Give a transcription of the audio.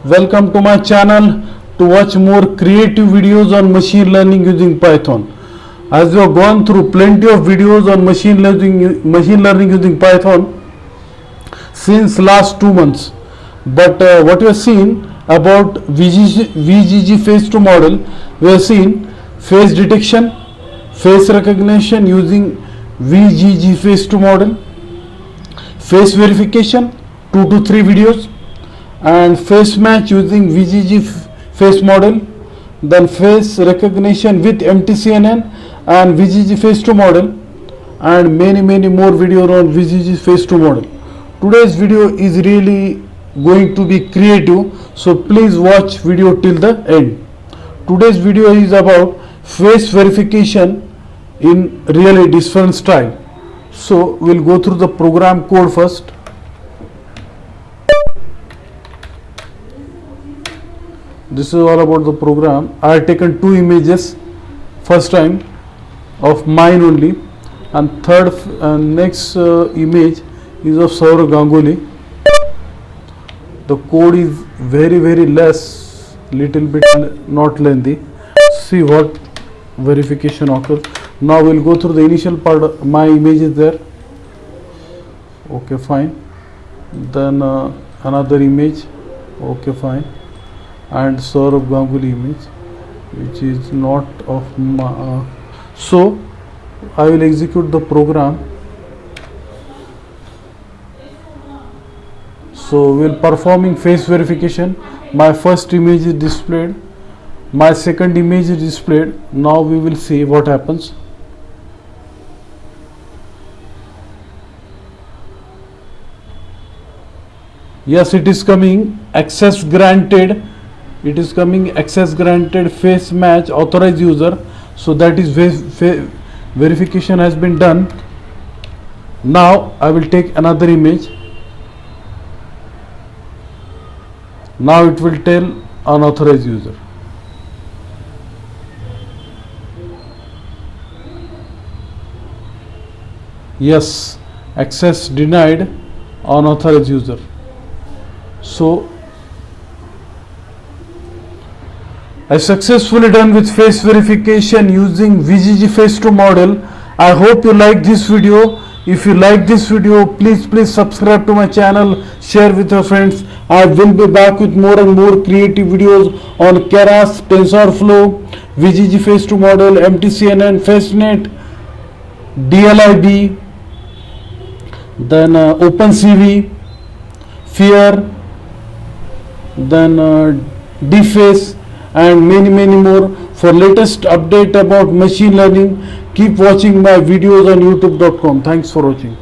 Welcome to my channel to watch more creative videos on machine learning using Python. As we have gone through plenty of videos on machine learning using Python since last 2 months, but what we have seen about VGGFace2 model, we have seen face detection, face recognition using VGGFace2 model, face verification 2 to 3 videos, and face match using VGGFace model, then face recognition with MTCNN and VGGFace2 model, and many more videos on VGGFace2 model. Today's video is really going to be creative, so please watch video till the end. Today's video is about face verification in really different style. So we'll go through the program code first. This is all about the program. I have taken 2 images first time of mine only, and next image is of Saurav Ganguly. The code is very less, little bit not lengthy. See what verification occurs. Now we'll go through the initial part. My image is there. Okay, fine. Then another image. Okay, fine. And Saurav Ganguly image, which is not of my, so I will execute the program. So we'll performing face verification. My first image is displayed, my second image is displayed. Now we will see what happens. Yes, it is coming access granted. It is coming access granted, face match, authorized user. So that is verification has been done. Now I will take another image. Now it will tell unauthorized user. Yes, access denied, unauthorized user. So I successfully done with face verification using VGGFace2 model. I hope you like this video. If you like this video, please subscribe to my channel, share with your friends. I will be back with more and more creative videos on Keras, TensorFlow, VGGFace2 model, MTCNN, FaceNet, DLIB, then OpenCV, FEAR, then DFace, and many more. For latest update about machine learning, keep watching my videos on youtube.com. Thanks for watching.